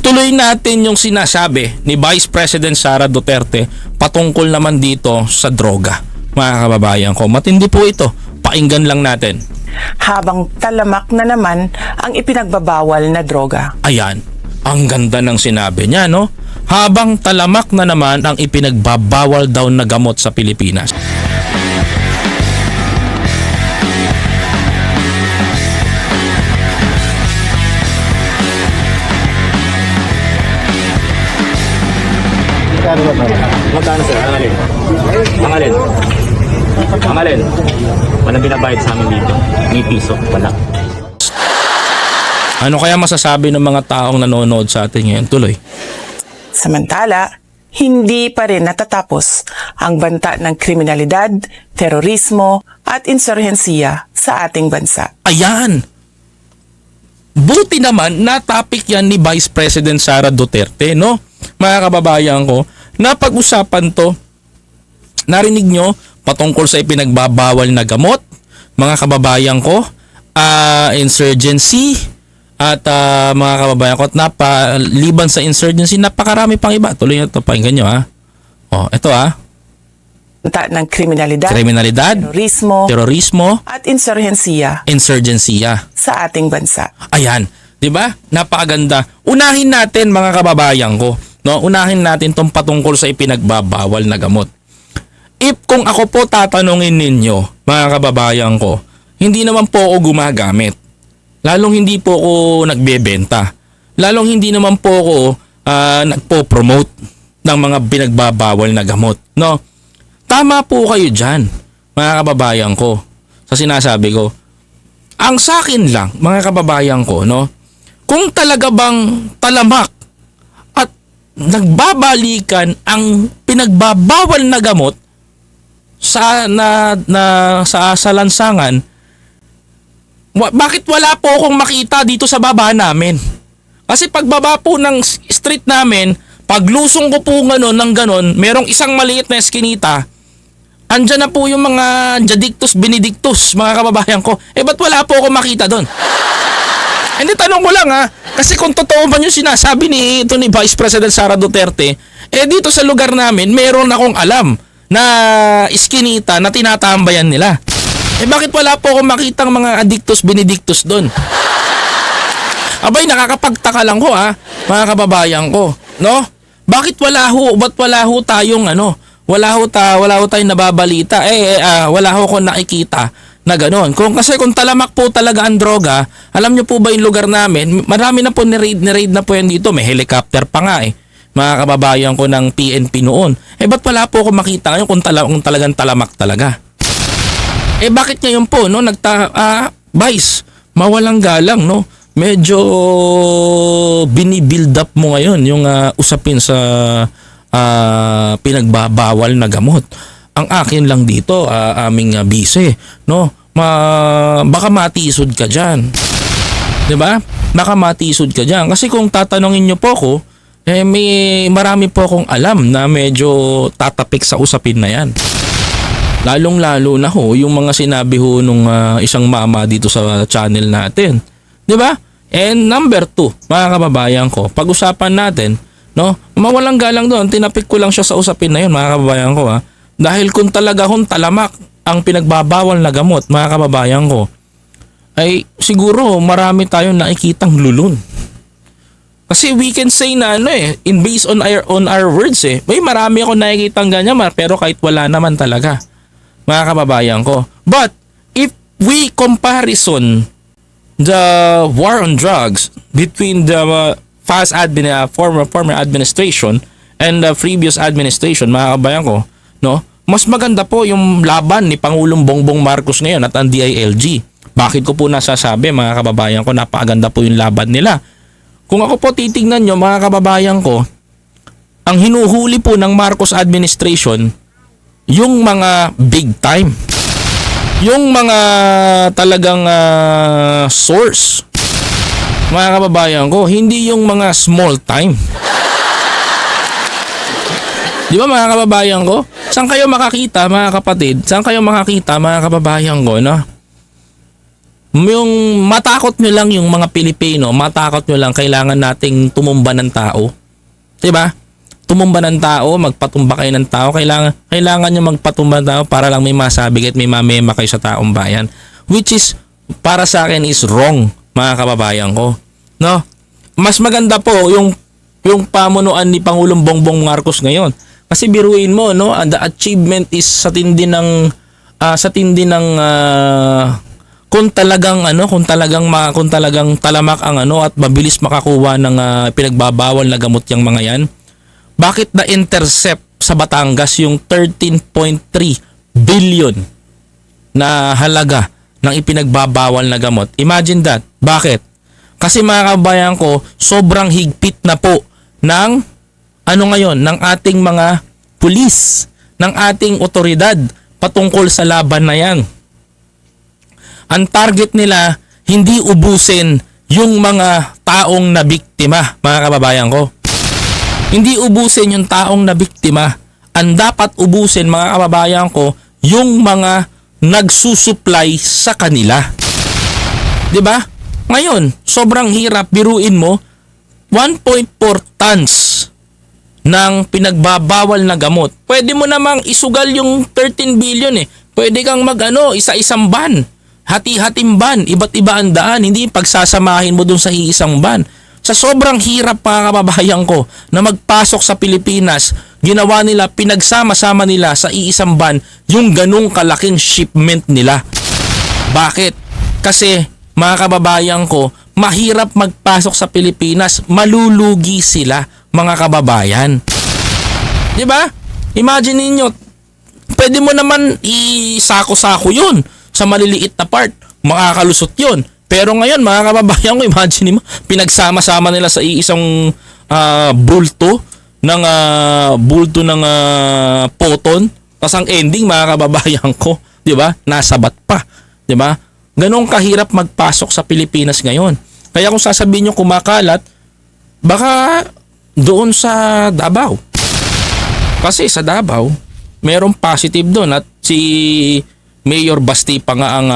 ituloy natin yung sinasabi ni Vice President Sara Duterte patungkol naman dito sa droga. Mga kababayan ko, matindi po ito. Pakinggan lang natin. Habang talamak na naman ang ipinagbabawal na droga. Ayan, ang ganda ng sinabi niya, no? Habang talamak na naman ang ipinagbabawal daw na gamot sa Pilipinas. Magkano sir? Ang alin? Ang alin? Ang alin? Walang binabayad sa amin dito. May piso. Wala. Ano kaya masasabi ng mga taong nanonood sa atin ngayon? Tuloy. Samantala, hindi pa rin natatapos ang banta ng kriminalidad, terorismo at insurhensiya sa ating bansa. Ayan! Buti naman na topic yan ni Vice President Sara Duterte, no? Mga kababayan ko, napag-usapan to, narinig nyo, patungkol sa ipinagbabawal na gamot, mga kababayan ko, insurgency, at mga kababayan ko, at napaliban sa insurgency, napakarami pang iba. Tuloy nyo ito, pakinggan nyo ha. O, ito ha. Banta ng kriminalidad, terorismo, at insurhensiya sa ating bansa. Ayan, 'di ba? Napakaganda. Unahin natin mga kababayan ko, no? Unahin natin 'tong patungkol sa ipinagbabawal na gamot. Kung ako po tatanungin ninyo, mga kababayan ko, hindi naman po ako gumagamit. Lalong hindi po ako nagbebenta. Lalong hindi naman po ako nagpo-promote ng mga pinagbabawal na gamot, no? Tama po kayo dyan, mga kababayan ko, sa sinasabi ko. Ang sa akin lang, mga kababayan ko, no, kung talaga bang talamak at nagbabalikan ang pinagbabawal na gamot sa lansangan, bakit wala po akong makita dito sa baba namin? Kasi pagbaba po ng street namin, paglusong ko po ng ganon, merong isang maliit na eskinita, andyan na po yung mga Jadictus Benedictus, mga kababayan ko. Ba't wala po ako makita doon? Hindi, tanong ko lang ha. Kasi kung totoo ba yung sinasabi ni Vice President Sara Duterte, dito sa lugar namin, meron akong alam na iskinita na tinatambayan nila. Bakit wala po ako makitang mga Addictus Benedictus doon? Abay, nakakapagtaka lang ko ha, mga kababayan ko. No? Ba't wala ho tayong wala ho tayong nababalita, wala ho akong nakikita na gano'n. Kasi kung talamak po talaga ang droga, alam nyo po ba yung lugar namin, marami na po ni-raid na po yan dito, may helicopter pa nga mga kababayan ko ng PNP noon. Ba't wala po ako makita ngayon kung talagang talamak talaga? Bakit ngayon po, no, Vice, mawalang galang, no? Medyo binibuild up mo ngayon yung usapin sa pinagbabawal na gamot. Ang akin lang dito, aming bise, no? Baka matisod ka diyan. 'Di ba? Baka matisod ka diyan kasi kung tatanungin niyo po ako, marami po akong alam na medyo tatapik sa usapin na 'yan. Lalong-lalo na ho yung mga sinabi ho nung isang mama dito sa channel natin. 'Di ba? And number 2, mga kababayan ko, pag-usapan natin, no? Mawalang galang doon, tinapik ko lang siya sa usapin na 'yon, mga kababayan ko ha. Dahil kung talaga talamak ang pinagbabawal na gamot, mga kababayan ko, ay siguro marami tayong nakikitang lulun. Kasi we can say na in based on our words may marami akong nakikitang ganyan, pero kahit wala naman talaga, mga kababayan ko. But if we comparison the war on drugs between the former administration and the previous administration, mga kababayan ko, no? Mas maganda po yung laban ni Pangulong Bongbong Marcos ngayon at ang DILG. Bakit ko po nasasabi, mga kababayan ko, napakaganda po yung laban nila. Kung ako po titignan nyo, mga kababayan ko, ang hinuhuli po ng Marcos administration, yung mga big time. Yung mga talagang source, mga kababayan ko, hindi yung mga small time. Di ba, mga kababayan ko? Saan kayo makakita, mga kapatid? Saan kayo makakita, mga kababayan ko, no? Yung matakot nyo lang yung mga Pilipino, matakot nyo lang kailangan nating tumumba ng tao. 'Di ba? Tumumba ng tao, magpatumba kayo ng tao, kailangan nyo magpatumba ng tao para lang may masabi at may mamema kayo sa taong bayan. Which is, para sa akin is wrong, mga kababayan ko. No? Mas maganda po yung pamunuan ni Pangulong Bongbong Marcos ngayon. Kasi biruin mo, no, the achievement is sa tindi ng kung talagang talamak ang at mabilis makakuha ng pinagbabawal na gamot yang mga yan. Bakit na-intercept sa Batangas yung 13.3 billion na halaga ng ipinagbabawal na gamot? Imagine that. Bakit? Kasi mga kababayan ko, sobrang higpit na po ng ng ating mga pulis, ng ating otoridad patungkol sa laban na yan. Ang target nila, hindi ubusin yung mga taong nabiktima, mga kababayan ko. Hindi ubusin yung taong nabiktima. Ang dapat ubusin, mga kababayan ko, yung mga nagsusupply sa kanila. 'Di ba? Ngayon, sobrang hirap, biruin mo, 1.4 tons ng pinagbabawal na gamot. Pwede mo namang isugal yung 13 billion eh. Pwede kang isa-isang ban. Hati-hating ban, iba't iba ang daan, hindi pagsasamahin mo dun sa iisang ban. Sa sobrang hirap, mga kababayan ko, na magpasok sa Pilipinas, ginawa nila, pinagsama-sama nila sa iisang ban yung ganung kalaking shipment nila. Bakit? Kasi, mga kababayan ko, mahirap magpasok sa Pilipinas, malulugi sila, mga kababayan. 'Di ba? Imagine niyo, pwede mo naman isako-sako 'yun sa maliliit na part, makakalusot 'yun. Pero ngayon, mga kababayan ko, imagine mo, pinagsama-sama nila sa iisang bulto ng poton. Tapos ang ending, mga kababayan ko, 'di ba? Nasabat pa, 'di ba? Ganong kahirap magpasok sa Pilipinas ngayon. Kaya kung sasabihin niyo kumakalat, baka doon sa Davao. Kasi sa Davao, merong positive doon at si Mayor Basti pa nga ang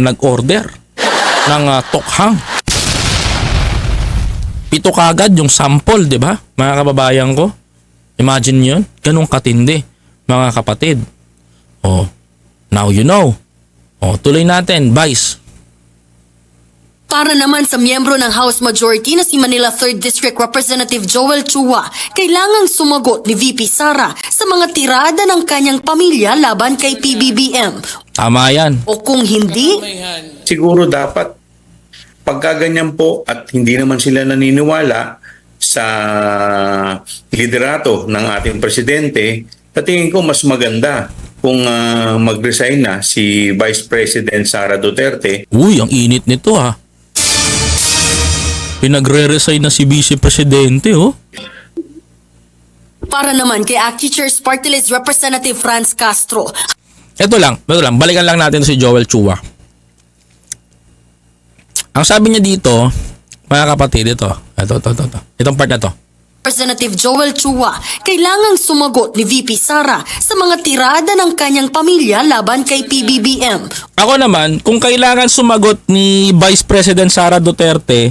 nag-order ng tokhang. 7 kagad yung sample, 'di ba? Mga kababayan ko. Imagine 'yon, ganung katindi, mga kapatid. Oh, now you know. Oh, tuloy natin, Vice. Para naman sa miyembro ng House Majority na si Manila 3rd District Representative Joel Chua, kailangang sumagot ni VP Sara sa mga tirada ng kanyang pamilya laban kay PBBM. Tama yan. O kung hindi, siguro dapat pagkaganyan po at hindi naman sila naniniwala sa liderato ng ating presidente, sa tingin ko mas maganda kung mag-resign na si Vice President Sara Duterte. Uy, ang init nito ha. Pinagre-resign na si Vice Presidente, oh. para naman kay ACT Teachers Party List Representative Franz Castro, Ito lang, balikan lang natin si Joel Chua. Ang sabi niya dito, mga kapatid, ito. Itong part na to. Representative Joel Chua, kailangang sumagot ni VP Sara sa mga tirada ng kanyang pamilya laban kay PBBM. Ako naman, kung kailangan sumagot ni Vice President Sara Duterte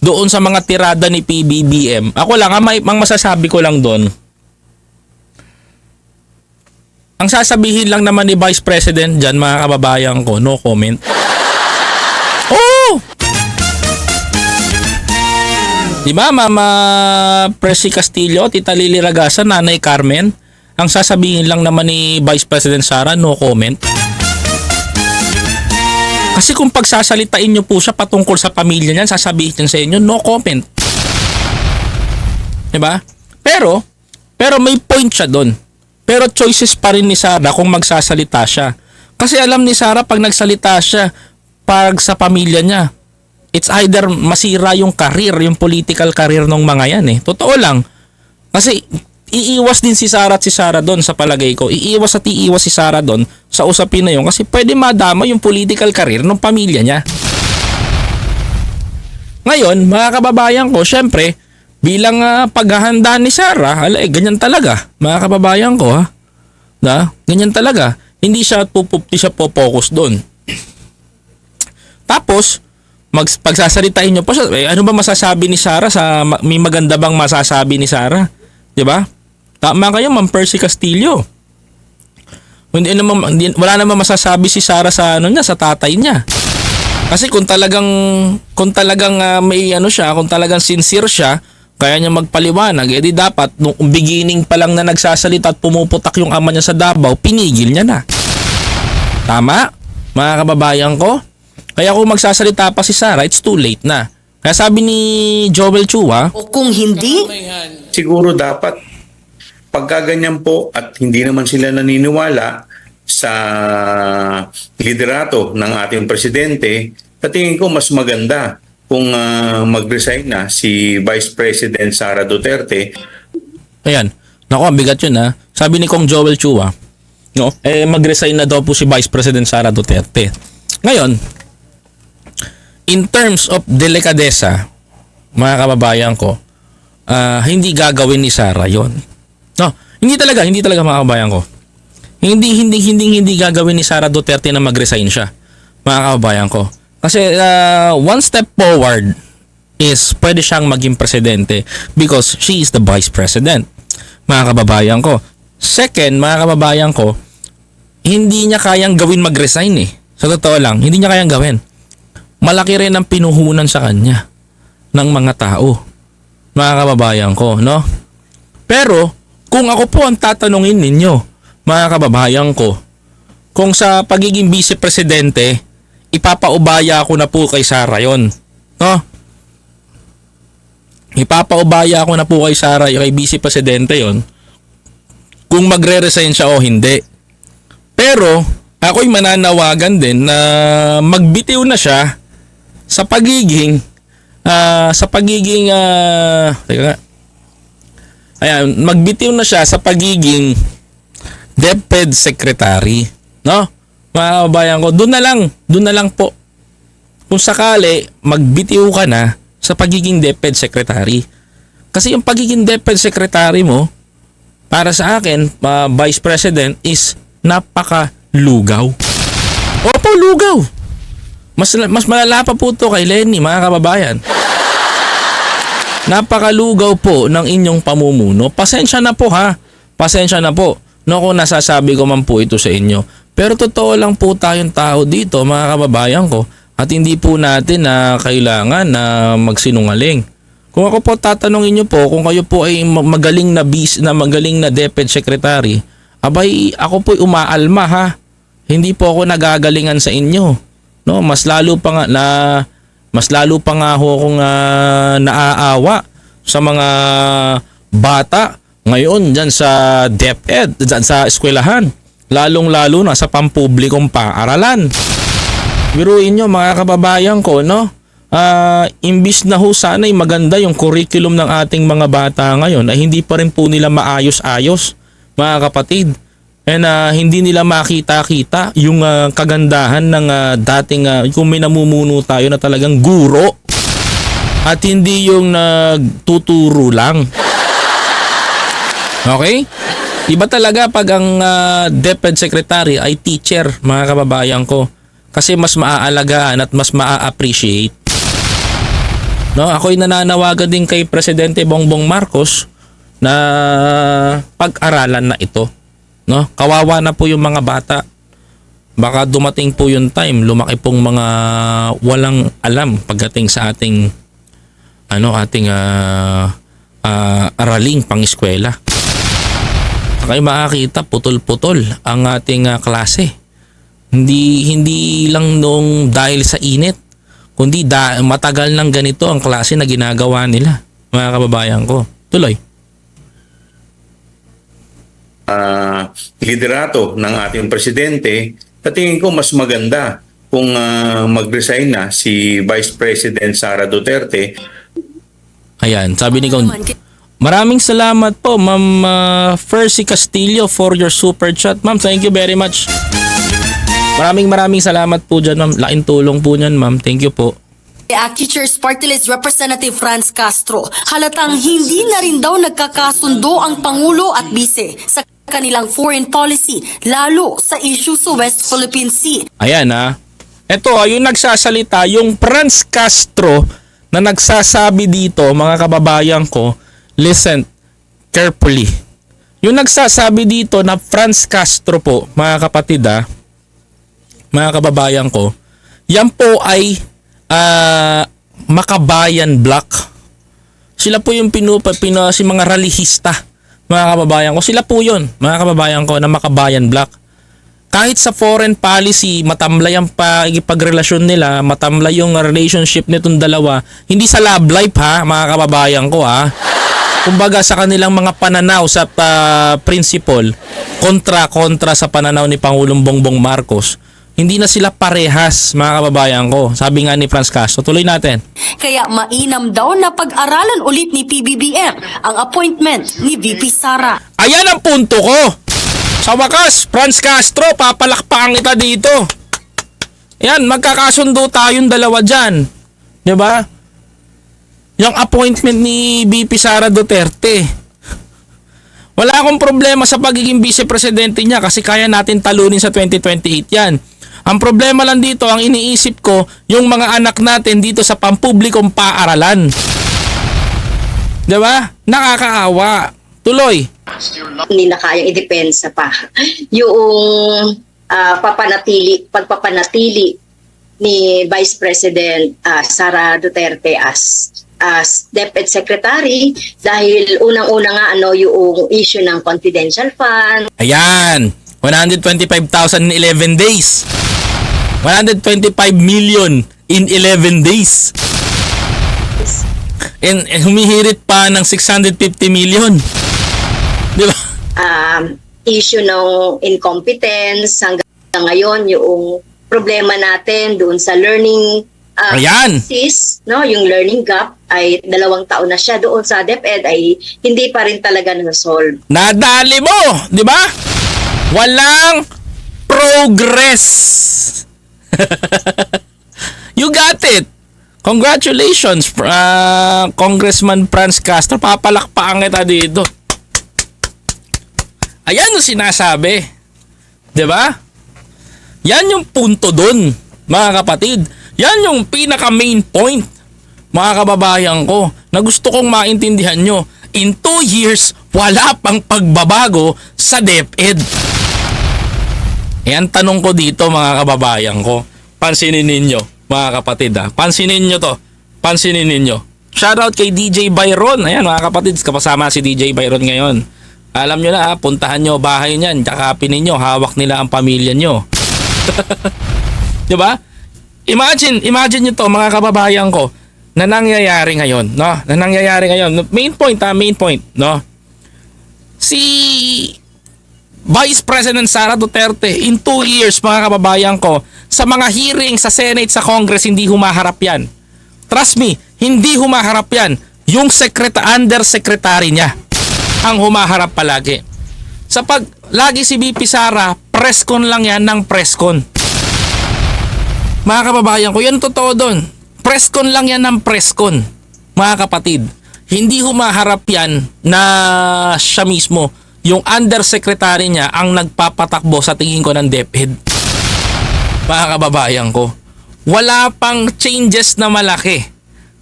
doon sa mga tirada ni PBBM, ako lang, ang masasabi ko lang doon, ang sasabihin lang naman ni Vice President dyan, mga kababayan ko, no comment. Oh! Di ba, Mama Presi Castillo, Tita Lily Ragasa, Nanay Carmen, ang sasabihin lang naman ni Vice President Sara, no comment. Kasi kung pagsasalitain nyo po siya patungkol sa pamilya niyan, sasabihin niya sa inyo, no comment. Diba? Pero may point siya doon. Pero choices pa rin ni Sara kung magsasalita siya. Kasi alam ni Sara pag nagsalita siya pag sa pamilya niya, it's either masira yung career, yung political career ng mga yan eh. Totoo lang. Kasi iiwas din si Sara at si Sara doon sa palagay ko. Iiwas si Sara doon sa usapin na yun kasi pwede madama yung political career ng pamilya niya. Ngayon, mga kababayan ko, syempre, bilang paghahanda ni Sara, ganyan talaga, mga kababayan ko ha. Ganyan talaga. Hindi siya po-focus doon. Tapos, pagsasalitain nyo pa siya, ano ba masasabi ni Sara? May maganda bang masasabi ni Sara? Di ba? Tama kayo, Ma'am Percy Castillo. Wala naman masasabi si Sara sa sa tatay niya. Kasi kung talagang may siya, kung talagang sincere siya, kaya niya magpaliwanag, edi dapat nung beginning pa lang na nagsasalita at pumuputak yung ama niya sa Davao, pinigil niya na. Tama? Mga kababayan ko? Kaya kung magsasalita pa si Sara, it's too late na. Kaya sabi ni Joel Chua, O kung hindi, Siguro dapat pagkaganyan po at hindi naman sila naniniwala sa liderato ng ating presidente, tingin ko mas maganda kung mag-resign na si Vice President Sara Duterte. ayan, naku, ang bigat yun ha. Sabi ni Kong Joel Chua, no, mag-resign na daw po si Vice President Sara Duterte. Ngayon, in terms of delikadesa, mga kababayan ko, hindi gagawin ni Sara yon. No, hindi talaga mga kababayan ko. Hindi gagawin ni Sara Duterte na mag-resign siya, mga kababayan ko. Kasi one step forward is pwede siyang maging presidente because she is the vice president, mga kababayan ko. Second, mga kababayan ko, hindi niya kayang gawin mag-resign eh. Sa totoo lang, hindi niya kayang gawin. Malaki rin ang pinuhunan sa kanya ng mga tao, mga kababayan ko, no? Pero, kung ako po ang tatanungin ninyo, mga kababayan ko, kung sa pagiging vice-presidente, ipapaubaya ko na po kay Sara yon, no? Ipapaubaya ko na po kay Sara, kay vice-presidente yon, kung magre-resign siya o hindi. Pero, ako'y mananawagan din na magbitiw na siya sa pagiging teka nga. Ayan, magbitiw na siya sa pagiging DepEd Secretary, no? Mga kababayan ko, doon na lang po. Kung sakali, magbitiw ka na sa pagiging DepEd Secretary. Kasi yung pagiging DepEd Secretary mo, para sa akin, Vice President, is napaka-lugaw. Opo, lugaw. Mas malala pa po ito kay Lenny, mga kababayan. Napakalugaw po ng inyong pamumuno. Pasensya na po ha. Pasensya na po. No, kung nasasabi ko man po ito sa inyo. Pero totoo lang po tayong tao dito, mga kababayan ko. At hindi po natin na kailangan na magsinungaling. Kung ako po tatanungin niyo po, kung kayo po ay magaling na DepEd Secretary, abay, ako po'y umaalma ha. Hindi po ako nagagalingan sa inyo. No, mas lalo pa nga ho akong naaawa sa mga bata ngayon diyan sa DepEd, diyan sa eskwelahan. Lalong-lalo na sa pampublikong paaralan. Biruin nyo mga kababayan ko, no? Imbis na ho sana'y maganda yung curriculum ng ating mga bata ngayon ay hindi pa rin po nila maayos-ayos, mga kapatid. And hindi nila makita-kita yung kagandahan ng dating kung may namumuno tayo na talagang guro at hindi yung nagtuturo lang. Okay? Iba talaga pag ang DepEd Secretary ay teacher, mga kababayan ko. Kasi mas maaalagaan at mas maa-appreciate. No, ako'y nananawagan din kay Presidente Bongbong Marcos na pag-aralan na ito. No? Kawawa na po yung mga bata. Baka dumating po yung time, lumaki pong mga walang alam pagdating sa ating araling pang-eskwela. Kayo makakita putol-putol ang ating klase. Hindi lang nung dahil sa init, kundi matagal nang ganito ang klase na ginagawa nila, mga kababayan ko. Tuloy. Liderato ng ating presidente, tingin ko mas maganda kung mag-resign na si Vice President Sara Duterte. Ayan, sabi ni Kong, maraming salamat po, Ma'am Percy Castillo, for your super chat. Ma'am, thank you very much. Maraming salamat po dyan, ma'am. Laking tulong po niyan, ma'am. Thank you po. Teachers Party List Representative Franz Castro, halatang hindi na rin daw nagkakasundo ang Pangulo at Bise sa kanilang foreign policy, lalo sa issue sa West Philippine Sea. Ayan ha. Ito, yung nagsasalita, yung Franz Castro na nagsasabi dito, mga kababayan ko, listen carefully. Yung nagsasabi dito na Franz Castro po, mga kapatid mga kababayan ko, yan po ay Makabayan Black. Sila po yung si mga ralihista, mga kababayan ko. Sila po yun, mga kababayan ko, na Makabayan Black. Kahit sa foreign policy, matamlay ang pagrelasyon nila, matamlay yung relationship nitong dalawa. Hindi sa love life mga kababayan ko Kumbaga sa kanilang mga pananaw sa principle, kontra sa pananaw ni Pangulong Bongbong Marcos. Hindi na sila parehas, mga kababayan ko. Sabi nga ni Franz Castro. Tuloy natin. Kaya mainam daw na pag-aralan ulit ni PBBM ang appointment ni VP Sara. Ayan ang punto ko. Sa wakas, Franz Castro, papalakpakan kita dito. Yan, magkakasundo tayong dalawa dyan. Diba? Yung appointment ni VP Sara Duterte. Wala akong problema sa pagiging vice-presidente niya kasi kaya natin talunin sa 2028 yan. Ang problema lang dito, ang iniisip ko, yung mga anak natin dito sa pampublikong paaralan. Diba? Nakakaawa. Tuloy. Hindi na kayang idepensa pa yung pagpapanatili ni Vice President Sara Duterte as DepEd Secretary dahil unang-una nga yung issue ng confidential fund. Ayan, 125,000 in 11 days. 125 million in 11 days. And humihirit pa ng 650 million. Di ba? Issue ng incompetence hanggang ngayon yung problema natin doon sa learning Ayan. no, yung learning gap ay 2 taon na siya doon sa DepEd ay hindi pa rin talaga na-solve. Nadali mo, di ba? Walang progress. You got it. Congratulations, Congressman Franz Castro. Papalakpakan kita dito. Ayan yung sinasabi. Diba? Yan yung punto dun, mga kapatid. Yan yung pinaka-main point, mga kababayan ko, na gusto kong maintindihan nyo. In 2 years, wala pang pagbabago sa DepEd. Yan tanong ko dito, mga kababayan ko. Pansinin ninyo, mga kapatid Pansinin nyo to. Pansinin ninyo. Shoutout kay DJ Byron. Ayan, mga kapatid, kapasama si DJ Byron ngayon. Alam nyo na puntahan nyo bahay niyan, kakapin ninyo, hawak nila ang pamilya nyo. Diba? Imagine nyo to, mga kababayan ko, na nangyayari ngayon, no? Na nangyayari ngayon. Main point, no? Si Vice President Sara Duterte, in 2 years, mga kababayan ko, sa mga hearing sa Senate, sa Congress, hindi humaharap yan. Trust me, hindi humaharap yan. Yung undersecretary niya ang humaharap palagi. Lagi si VP Sara, presscon lang yan ng presscon. Mga kababayan ko, yan totoo doon. Presscon lang yan ng presscon, mga kapatid. Hindi humaharap yan na siya mismo, yung undersecretary niya, ang nagpapatakbo sa tingin ko ng DepEd. Mga kababayan ko, wala pang changes na malaki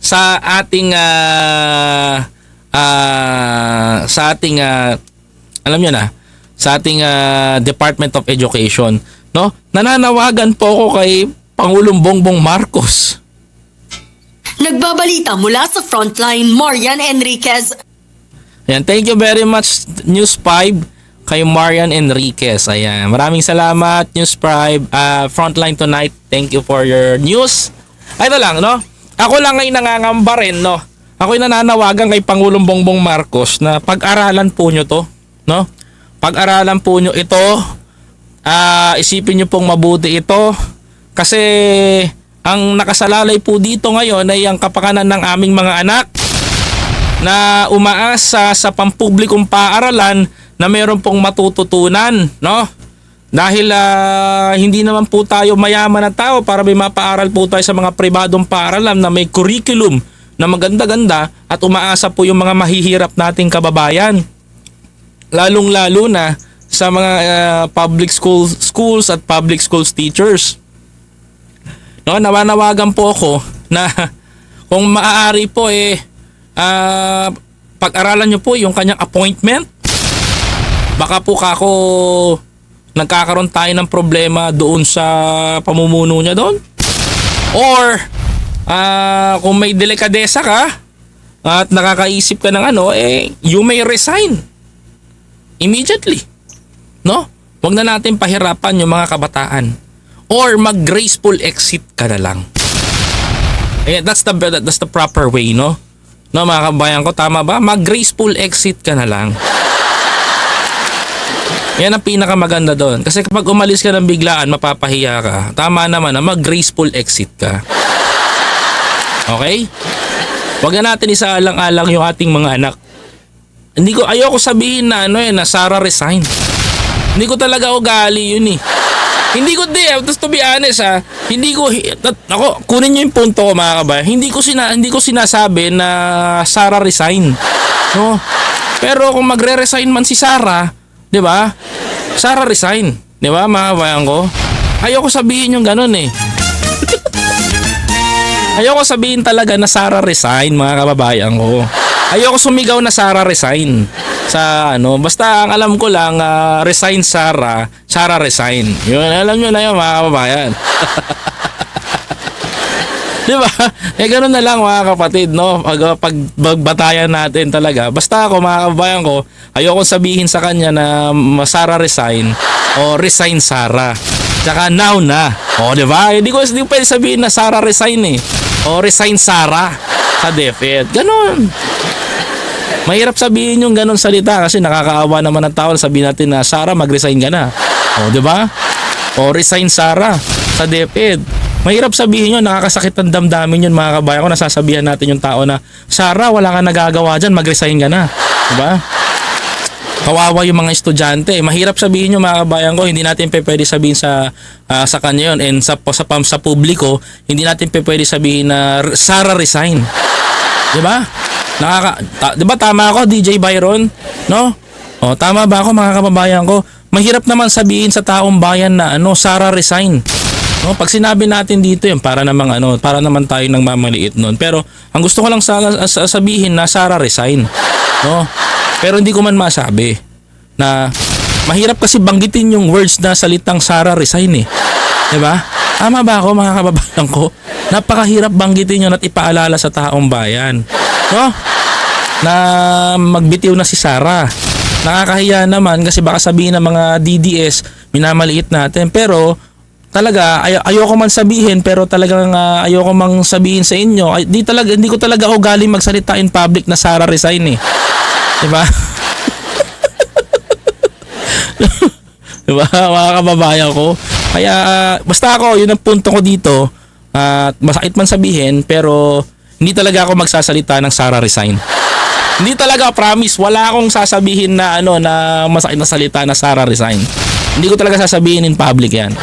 sa ating alam nyo na, sa ating Department of Education, no? Nananawagan po ako kay Pangulong Bongbong Marcos. Nagbabalita mula sa Frontline, Marian Enriquez. Ayan, thank you very much, News 5, kay Marian Enriquez. Ayan, maraming salamat, News 5, Frontline tonight. Thank you for your news. Ito lang, no? Ako lang ay nangangamba rin, no? Ako'y nananawagan kay Pangulong Bongbong Marcos na pag-aralan po nyo to, no? Pag-aralan po nyo ito, isipin nyo pong mabuti ito, kasi ang nakasalalay po dito ngayon ay ang kapakanan ng aming mga anak na umaasa sa pampublikong paaralan na mayroon pong matututunan, no? Dahil hindi naman po tayo mayaman na tao para may mapaaral po tayo sa mga pribadong paaralan na may curriculum na maganda-ganda at umaasa po yung mga mahihirap nating kababayan. Lalong-lalo na sa mga public schools at public schools teachers. No, nawanawagan po ako na kung maaari po pag-aralan nyo po yung kanyang appointment. Baka po kako nagkakaroon tayo ng problema doon sa pamumuno niya doon. Or kung may delikadesa ka at nakakaisip ka ng you may resign immediately. No? Huwag na natin pahirapan yung mga kabataan. Or mag-graceful exit ka na lang. That's the proper way, no? No, mga kabayan ko, tama ba? Mag-graceful exit ka na lang. Yan ang pinakamaganda doon. Kasi kapag umalis ka ng biglaan, mapapahiya ka. Tama naman na mag-graceful exit ka. Okay? Huwag na natin isaalang-alang yung ating mga anak. Ayoko sabihin na na Sarah resign. Hindi ko talaga ugali yun eh. Hindi ko to be honest kunin niyo yung punto ko mga kabayan. Hindi ko sinasabi na Sarah resign. No? Pero kung magre-resign man si Sarah, 'di ba? Sarah resign, 'di ba mga kabayan ko? Ayoko sabihin yung ganun eh. Ayoko sabihin talaga na Sarah resign mga kababayan ko. Ayoko sumigaw na Sarah resign sa basta ang alam ko lang resign Sarah resign. Yun, alam nyo na yun mga kababayan. Di ba? Ganun na lang mga kapatid, no? Pagbatayan natin talaga. Basta ako mga kababayan ko, ayoko sabihin sa kanya na Sarah resign o resign Sarah. Tsaka now na. O, di ba? Hindi ko pwede sabihin na Sarah resign eh. O resign Sarah sa DepEd. Ganun. Mahirap sabihin yung ganun salita kasi nakakaawa naman ng tao. Sabihin natin na Sarah mag-resign ka na. O, di ba? O resign Sarah sa DepEd. Mahirap sabihin yun, nakakasakit ng damdamin yun mga kabayan ko. Nasasabihan natin yung tao na Sarah, wala kang nagagawa dyan, mag-resign ka na. Di ba? Kawawa yung mga estudyante. Mahirap sabihin yung mga kabayan ko, hindi natin pwede sabihin sa kanya yun. And sa publiko, hindi natin pwede sabihin na Sarah resign. Di ba? Di ba tama ako, DJ Byron? No? O, tama ba ako mga kababayan ko? Mahirap naman sabihin sa taong bayan na Sarah resign. No, pag sinabi natin dito yun, para naman tayo nang mamaliit noon. Pero ang gusto ko lang sabihin na Sarah resign. No? Pero hindi ko man masabi na mahirap kasi banggitin yung words na salitang Sarah resign eh. 'Di ba? Tama ba ako mga kababayan ko? Napakahirap banggitin yun at ipaalala sa taong bayan. No? Na magbitiw na si Sarah. Nakakahiya naman kasi baka sabihin ng mga DDS minamaliit natin, pero talaga ayoko man sabihin, pero talagang ayoko mang sabihin sa inyo. Hindi ko talaga ugali magsalita in public na Sarah resign eh. 'Di ba? Diba mga kababayan ko? Kaya basta ako, yun ang punto ko dito. Masakit man sabihin, pero hindi talaga ako magsasalita ng Sarah resign. Hindi talaga, promise, wala akong sasabihin na na masakit na salita na Sarah resign. Hindi ko talaga sasabihin in public yan.